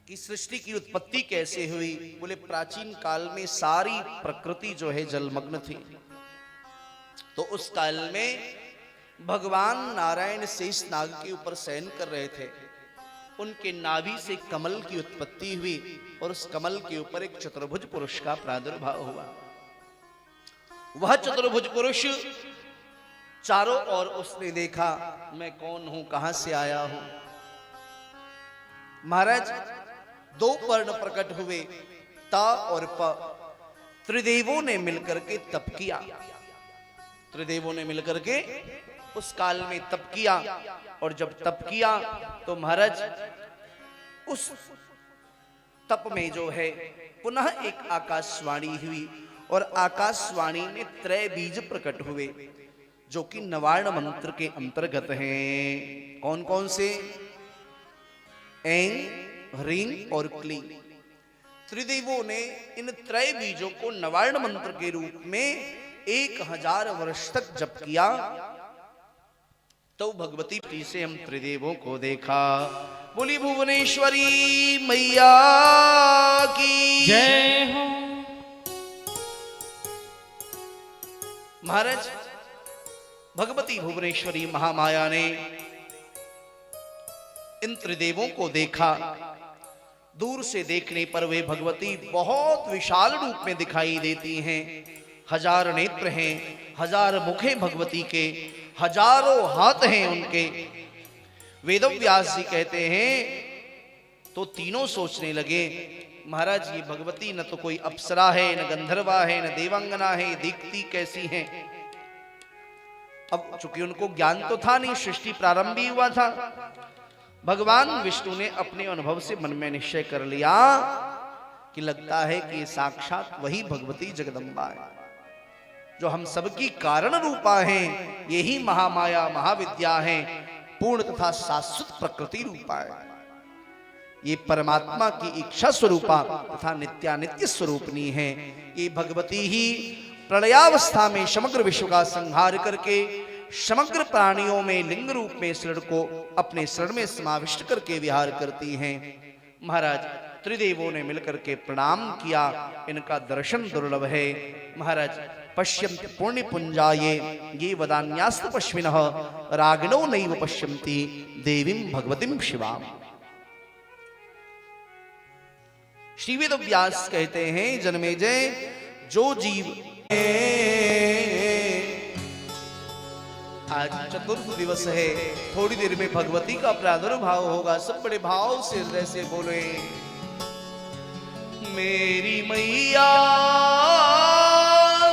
कि सृष्टि की उत्पत्ति कैसे हुई। बोले प्राचीन काल में सारी प्रकृति जो है जलमग्न थी। तो उस काल में भगवान नारायण शेष नाग के ऊपर शयन कर रहे थे। उनके नाभि से कमल की उत्पत्ति हुई और उस कमल के ऊपर एक चतुर्भुज पुरुष का प्रादुर्भाव हुआ। वह चतुर्भुज पुरुष चारों ओर उसने देखा, मैं कौन हूं, कहां से आया हूं। महाराज दो वर्ण प्रकट हुए, ता और प। त्रिदेवों ने मिलकर के तप किया। त्रिदेवों ने मिलकर के उस काल में तप किया। और जब तप किया तो महाराज उस तप में जो है पुनः एक आकाशवाणी हुई और आकाशवाणी में त्रय बीज प्रकट हुए जो कि नवार्ण मंत्र के अंतर्गत हैं। कौन कौन से? ऐं, ह्रीं और क्लीं। त्रिदेवों ने इन त्रय बीजों को नवार्ण मंत्र के रूप में 1000 वर्ष तक जप किया। तो भगवती प्री से हम त्रिदेवों को देखा। बोली भुवनेश्वरी मैया की जय हो। महाराज भगवती भुवनेश्वरी महामाया ने इन त्रिदेवों को देखा। दूर से देखने पर वे भगवती बहुत विशाल रूप में दिखाई देती हैं। 1000 नेत्र हैं, 1000 मुख हैं भगवती के, हजारों हाथ हैं उनके। वेदव्यास जी कहते हैं तो तीनों सोचने लगे, महाराज ये भगवती न तो कोई अप्सरा है, न गंधर्वा है, न देवांगना है, दिखती कैसी हैं। अब चूंकि उनको ज्ञान तो था नहीं, सृष्टि प्रारंभ ही हुआ था। भगवान विष्णु ने अपने अनुभव से मन में निश्चय कर लिया कि लगता है कि साक्षात वही भगवती जगदम्बा है जो हम सबकी कारण रूपा हैं। यही महामाया महाविद्या है, पूर्ण तथा शाश्वत प्रकृति रूपा है। ये परमात्मा की इच्छा स्वरूपा तथा नित्यानित्य स्वरूपनी है। ये भगवती ही प्रलयावस्था में समग्र विश्व का संहार करके समग्र प्राणियों में लिंग रूप में शरण को अपने शरण में समाविष्ट करके विहार करती हैं। महाराज त्रिदेवों ने मिलकर के प्रणाम किया। इनका दर्शन दुर्लभ है। महाराज पश्यन्ति पुण्य पुंजाये ये वदान्यास्त पश्विनः रागिणो नैव पश्यन्ति देवीं भगवतीं शिवाम्। श्री वेदव्यास कहते हैं, जन्मेजय जो जीव आज चतुर्थ दिवस है, थोड़ी देर में भगवती का प्रादुर्भाव होगा। सब बड़े भाव से हृदय से बोले, मेरी मैया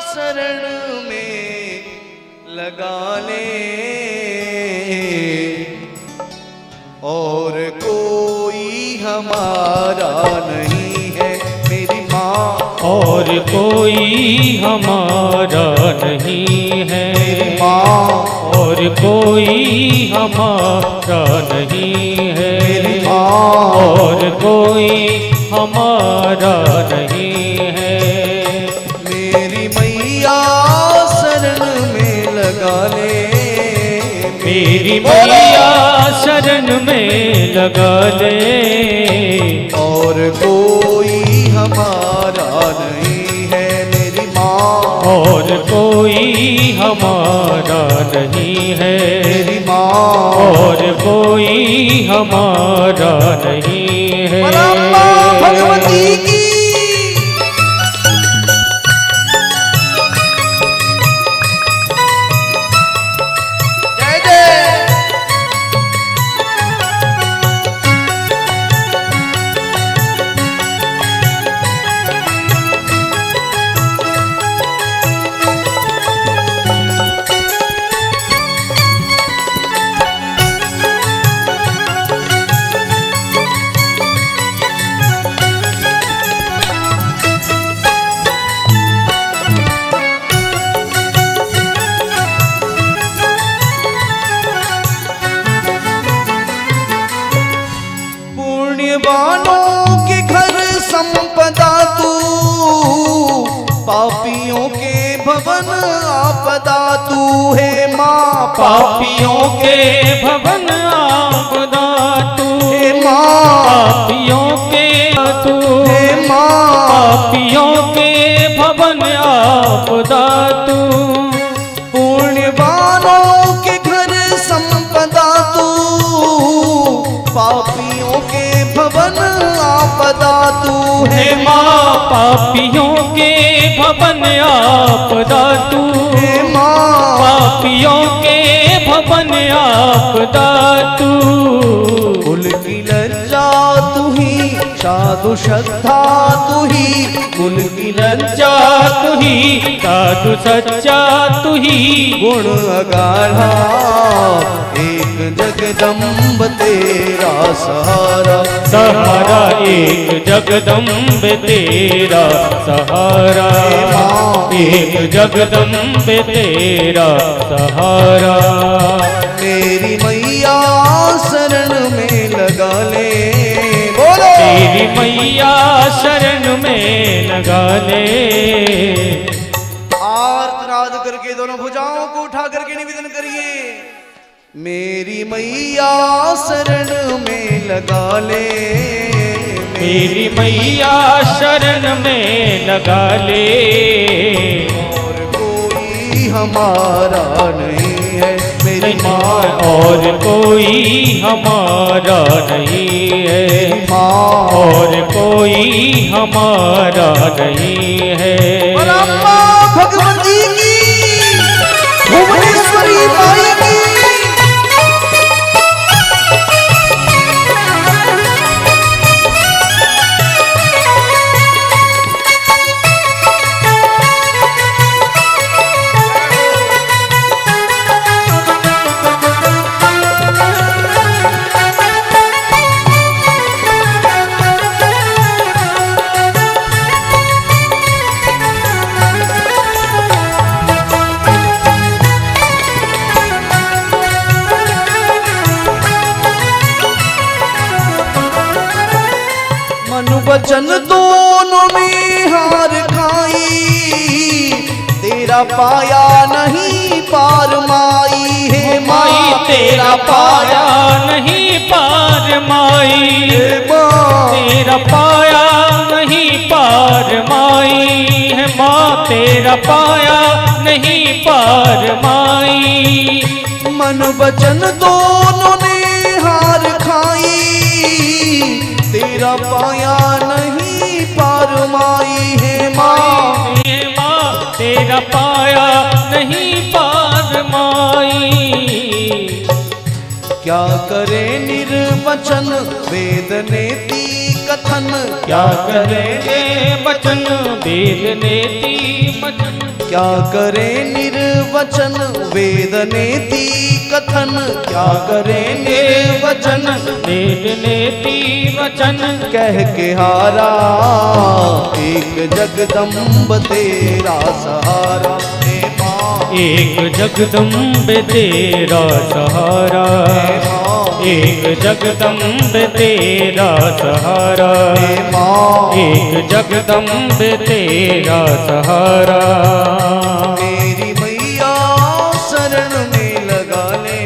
शरण में लगा ले और कोई हमारा नहीं है मेरी माँ, और कोई हमारा नहीं है मेरी माँ, और कोई हमारा नहीं है मेरी माँ, और कोई हमारा नहीं है। मेरी मैया शरण में लगा ले, मेरी मैया शरण में लगा ले और कोई हमारा नहीं है मेरी माँ, और कोई हमारा नहीं है मेरी माँ, और कोई हमारा नहीं है। परम्बा भगवती की जय जय। पुण्यवानों के घर संपदा तू, पापियों के भवन आपदा तू है माँ। पापियों के भवन आपदा पापियों के भवन आपदा तू है हे माँ पापियों के भवन आपदा तू, हे माँ पापियों के भवन आपदा तू। कुल की लज्जा तू ही, साधु श्रद्धा तू ही, कुल की लज्जा तू ही, साधु सच्चा तू ही, गुण अगाढ़ा एक जगदम्ब तेरा सहारा, सहारा एक जगदम्ब तेरा सहारा, एक जगदम्ब तेरा सहारा। मेरी मैया शरण में लगा ले, बोलो तेरी मैया शरण में लगा ले। आर्तनाद करके दोनों भुजाओं को उठा करके निवेदन करिए, मेरी मैया शरण में लगा ले, मेरी मैया शरण में लगा ले। और कोई हमारा नहीं है मेरी माँ, और कोई हमारा नहीं है, माँ और कोई हमारा नहीं है। ब्रह्मा भगवती की, भुवनेश्वरी माई की। वचन दोनों में हार खाई, तेरा पाया नहीं पार माई, है माई तेरा पाया नहीं पार माई, तेरा पाया नहीं पार माई, है माँ तेरा पाया नहीं पार माई। मन वचन दोनों ने हार खाई, तेरा पाया नहीं पार माई, है माँ तेरा पाया नहीं पार माई। क्या करे निर्वचन वेद नेति कथन, क्या करेंगे वचन वेद नेति वचन, क्या करे निर्वचन वेद नेति कथन, क्या करे निर्वचन वेद नेति वचन, कह के हारा एक जगदम्ब तेरा सहारा, हे माँ एक जगदम्ब तेरा सहारा, एक जगदम्ब तेरा सहारा, हे माँ एक जगदम्ब तेरा सहारा। मेरी मैया शरण में लगा ले,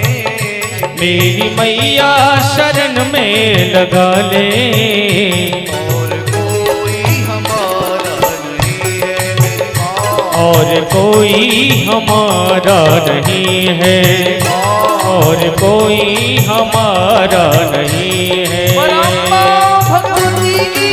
मेरी मैया शरण में लगा ले। और कोई हमारा नहीं है मेरी माँ, और कोई हमारा नहीं है, और कोई हमारा नहीं है। ब्रह्मा भगवती की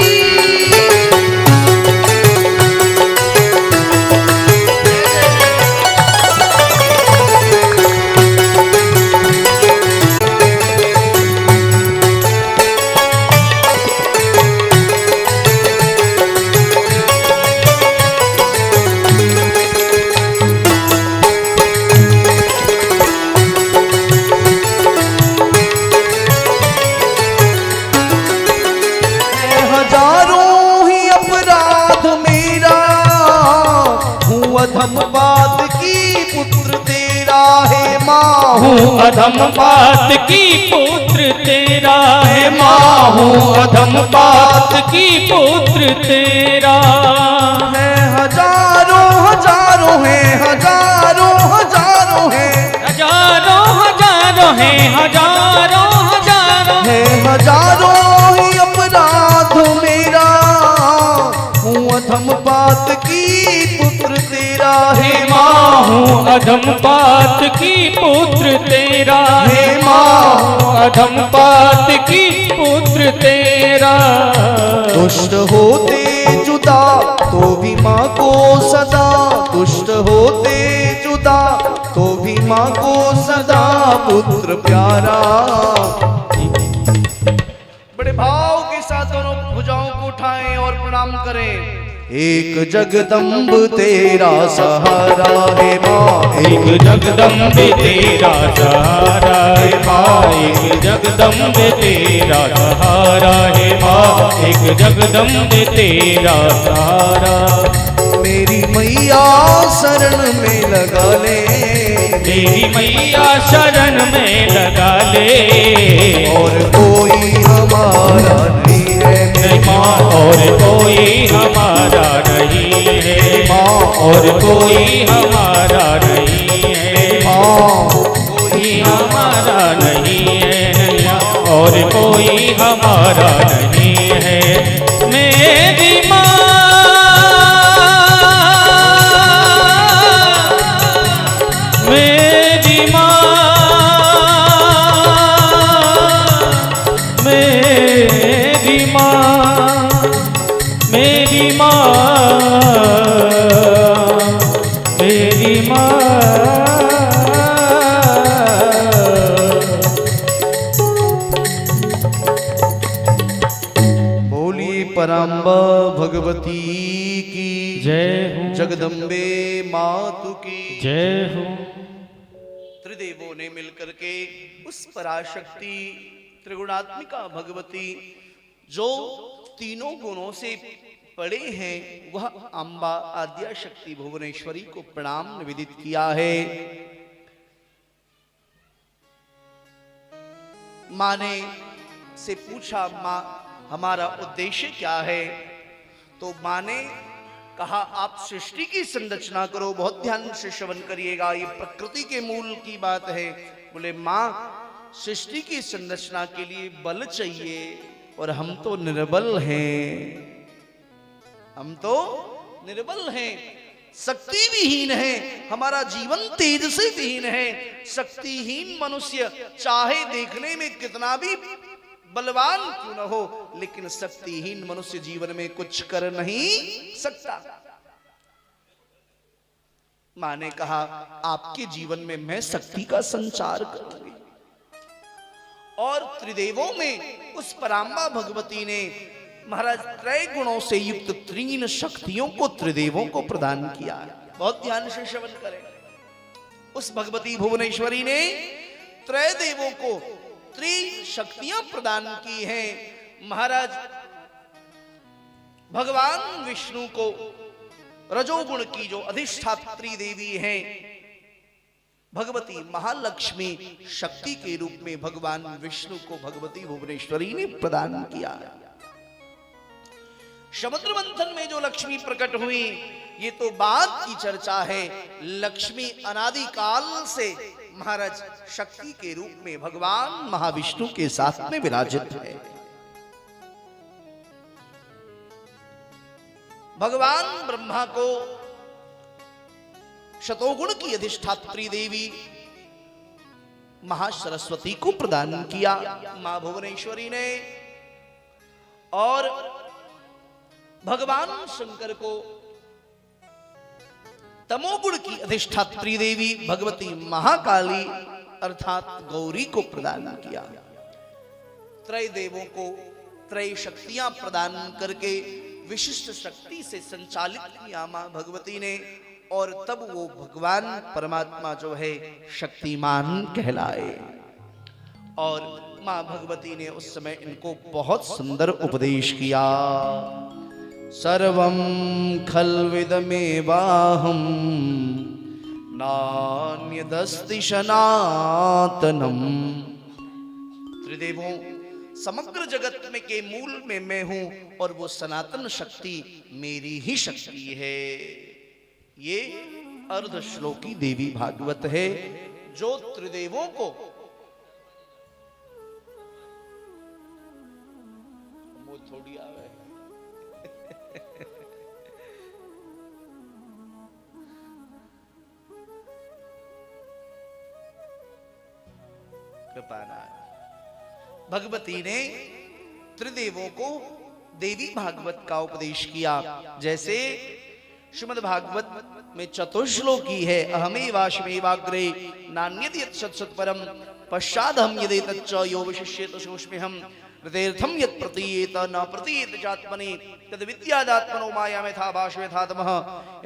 अधमपात की पुत्र तेरा है माँ, हूँ अधमपात की पुत्र तेरा है माँ, हूँ अधमपात की पुत्र तेरा है। हजारों हजारों है, हजारों हजारों है, हजारों हजारों है, हजारों हजारों है हजारों ही अपराध मेरा, हूँ अधमपात की पुत्र तेरा है माँ, हूँ अधम पात की पुत्र तेरा, हे माँ अधम पात की पुत्र तेरा। दुष्ट होते जुदा तो भी माँ को सदा, दुष्ट होते जुदा तो भी माँ को सदा पुत्र प्यारा। बड़े भाव के साथ दोनों भुजाओं को उठाएं और प्रणाम करें। एक जगदम्ब तेरा सहारा है माँ, एक जगदम्ब तेरा सहारा है माँ, एक जगदम्ब तेरा सहारा है माँ, एक जगदम्ब तेरा सहारा। मेरी मैया शरण में लगा ले, मेरी मैया शरण में लगा ले। और कोई हमारा नहीं है माँ, और कोई हमारा नहीं है माँ, और कोई हमारा नहीं है माँ, कोई हमारा नहीं है, और कोई हमारा नहीं है। मेरी माँ, मेरी माँ, मेरी माँ, मेरी माँ, मेरी माँ। बोलिए पराम्बा भगवती की जय हो, जगदम्बे मातु की जय हो। त्रिदेवों ने मिलकर के उस पराशक्ति त्रिगुणात्मिका भगवती जो तीनों गुणों से पड़े हैं, वह अम्बा आद्या शक्ति भुवनेश्वरी को प्रणाम निवेदित किया है। माँ ने से पूछा, माँ हमारा उद्देश्य क्या है? तो माँ ने कहा, आप सृष्टि की संरचना करो। बहुत ध्यान से श्रवण करिएगा, ये प्रकृति के मूल की बात है। बोले माँ, सृष्टि की संरचना के लिए बल चाहिए और हम तो निर्बल हैं, हम तो निर्बल हैं, शक्ति विहीन है, हमारा जीवन तेज से विहीन है। शक्तिहीन मनुष्य चाहे देखने में कितना भी बलवान क्यों न हो, लेकिन शक्तिहीन मनुष्य जीवन में कुछ कर नहीं सकता। मां ने कहा, आपके जीवन में मैं शक्ति का संचार करूंगी। और त्रिदेवों में उस पराम्बा भगवती ने महाराज त्रय गुणों से युक्त तीन शक्तियों को त्रिदेवों को प्रदान किया है। बहुत ध्यान से श्रवण करें। उस भगवती भुवनेश्वरी ने त्रय देवों को त्रिशक्तियां प्रदान की हैं। महाराज भगवान विष्णु को रजोगुण की जो अधिष्ठात्री देवी हैं, भगवती महालक्ष्मी शक्ति के रूप में भगवान विष्णु को भगवती भुवनेश्वरी ने प्रदान किया। समुद्र मंथन में जो लक्ष्मी प्रकट हुई, ये तो बात की चर्चा है। लक्ष्मी अनादिकाल से महाराज शक्ति के रूप में भगवान महाविष्णु के साथ में विराजित है। भगवान ब्रह्मा को शतोगुण की अधिष्ठात्री देवी महासरस्वती को प्रदान किया मां भुवनेश्वरी ने, और भगवान शंकर को तमोगुण की अधिष्ठात्री देवी भगवती महाकाली अर्थात गौरी को प्रदान किया। त्रय देवों को त्रय शक्तियां प्रदान करके विशिष्ट शक्ति से संचालित किया मां भगवती ने, और तब वो भगवान परमात्मा जो है शक्तिमान कहलाए। और मां भगवती ने उस समय इनको बहुत सुंदर उपदेश किया। सर्वं खल्विदमेवाहं नान्यदस्ति सनातनम। त्रिदेवों, समग्र जगत में के मूल में मैं हूं, और वो सनातन शक्ति मेरी ही शक्ति है। ये अर्ध श्लोकी देवी भागवत है, जो त्रिदेवों को थोड़ी आवे कृपानाथ। भगवती ने त्रिदेवों को देवी भागवत का उपदेश किया। जैसे श्रीमद् भागवत में चतुश्लोकी है, अहमेवाश्मेवाग्रे नान्यद् यत् सत्सत्परम पश्चादहं यदेतच्च यो विशिष्येत सोऽस्म्यहं हृदयर्थं यत् प्रतीयेत न प्रतीयेत चात्मनि तद् विद्यादात्मनो मायां यथा भाषो यथा तमः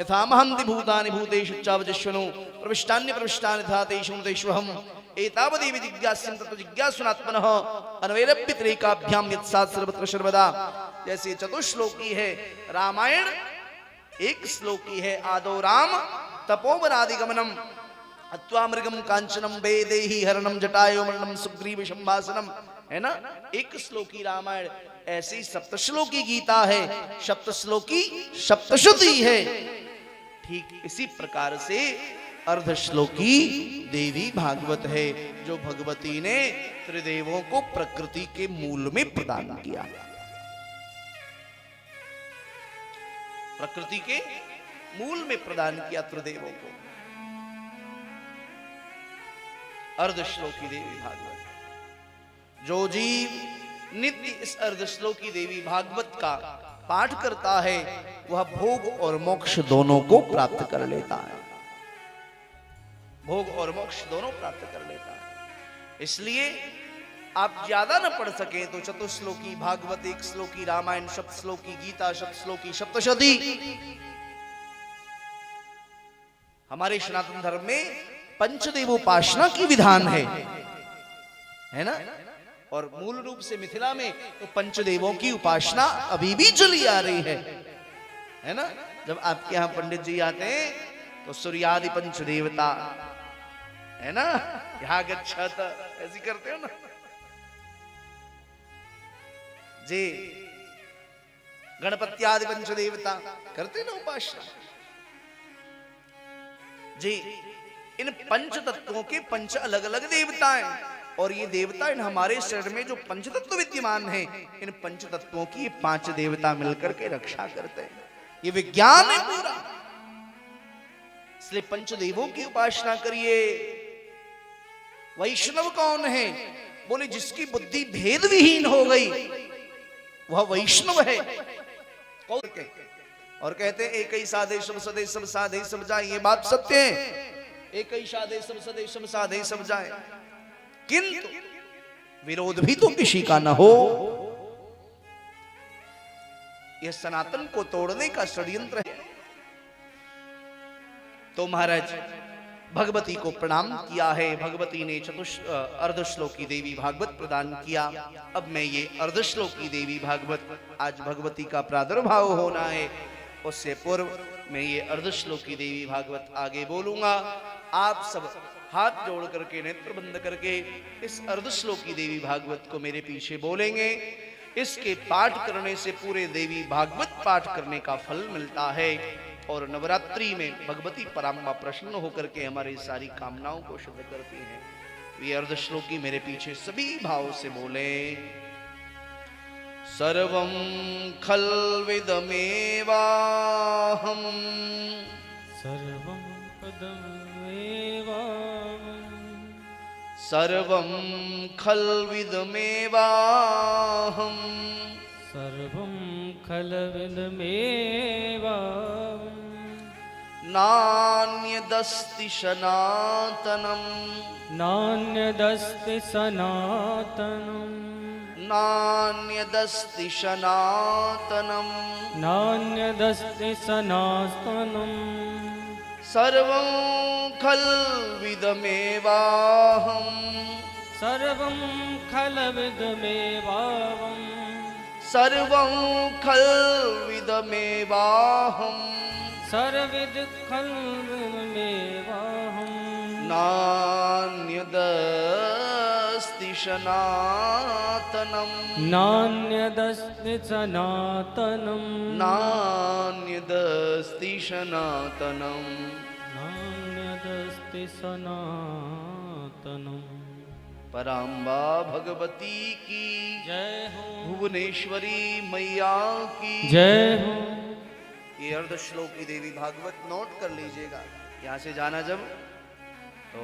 यथा महन्ति भूतानि भूतेषु चावजस्वनो प्रविष्टान्य प्रविष्टानि यथा तेषु तेष्वहम् एतावदेव जिज्ञास्यं ततो जिज्ञासुनात्मनः अन्वैरप्यतिरेकाभ्यां यत्सात् सर्वत्र सर्वदा। जैसे चतुश्लोकी है रामायण, एक श्लोकी है आदो राम तपोवनादिगमनम अत्वा मृगम कांचनम वेदेहि हरणम जटायो मरणम सुग्रीव संभाषणम, है ना, एक श्लोकी रामायण। ऐसी सप्तश्लोकी गीता है, सप्तश्लोकी सप्तशती है। ठीक इसी प्रकार से अर्धश्लोकी देवी भागवत है, जो भगवती ने त्रिदेवों को प्रकृति के मूल में प्रदान किया। प्रकृति के मूल में प्रदान किया त्रिदेवों को। अर्धश्लोकी देवी भागवत। जो जीव नित्य इस अर्धश्लोकी देवी भागवत का पाठ करता है वह भोग और मोक्ष दोनों को प्राप्त कर लेता है। भोग और मोक्ष दोनों प्राप्त कर लेता है। इसलिए आप ज्यादा न पढ़ सके तो चतुश्लोकी भागवत, एक श्लोकी रामायण, सप्तश्लोकी गीता, सप्तश्लोकी सप्तशती। हमारे सनातन धर्म में पंचदेवोपासना की विधान है ना, और मूल रूप से मिथिला में तो पंचदेवों की उपासना अभी भी चली आ रही है ना। जब आपके यहां पंडित जी आते हैं तो सूर्यादि पंचदेवता, है ना, यहाँ गच्छत ऐसी करते हो ना जी, गणपत्यादि पंचदेवता करते ना उपासना जी। इन पंच तत्वों के पंच अलग अलग देवताएं, और ये देवता इन हमारे शरीर में जो पंच तत्व विद्यमान हैं, इन पंच तत्वों की ये पांच देवता मिलकर के रक्षा करते हैं। ये विज्ञान है पूरा। इसलिए पंचदेवों की उपासना करिए। वैष्णव कौन है? बोले जिसकी बुद्धि भेद विहीन हो गई वह वैष्णव है। और कहते हैं एक ही साधे सब सदे सब साधे सब जाए, ये बात सत्य है। एक ही साधे सब सदे सब साधे सब जाए, किंतु विरोध भी तो किसी का न हो। यह सनातन को तोड़ने का षड्यंत्र है। तो महाराज भगवती को प्रणाम किया है। भगवती ने अर्धश्लोकी देवी भागवत प्रदान किया। अब मैं ये अर्धश्लोकी देवी भागवत, आज भगवती का प्रादुर्भाव होना है, उससे पूर्व मैं ये अर्धश्लोकी देवी भागवत आगे बोलूंगा। आप सब हाथ जोड़ करके नेत्र बंद करके इस अर्धश्लोकी देवी भागवत को मेरे पीछे बोलेंगे। इसके पाठ करने से पूरे देवी भागवत पाठ करने का फल मिलता है, और नवरात्रि में भगवती पराम्बा प्रसन्न होकर के हमारी सारी कामनाओं को शुद्ध करती हैं। ये अर्धश्लोकी मेरे पीछे सभी भाव से बोले। सर्वं खल्विदमेवाहम् सर्वं पदमेवाहम् सर्वं खल्विदमेवाहम् सर्वं खल्विदमेवाहम् नान्यदस्ति सनातनम् नान्यदस्ति सनातनम् नान्यदस्ति सनातनम् नान्यदस्ति सनातनम् सर्वं खल्विदमेवाहम् सर्वं खल्विदमेवाहम् सर्वं खल्विदमेवाहम् सर्वविद खल्विदमेवाहम् नान्यदस्ति सनातनम् नान्यदस्ति सनातनम् नान्यदस्ति सनातनम् नान्यदस्ति सनातनम्। पराम्बा भगवती की जय हो, भुवनेश्वरी मैया की जय हो। ये अर्धश्लोकी देवी भागवत नोट कर लीजिएगा। यहाँ से जाना जब तो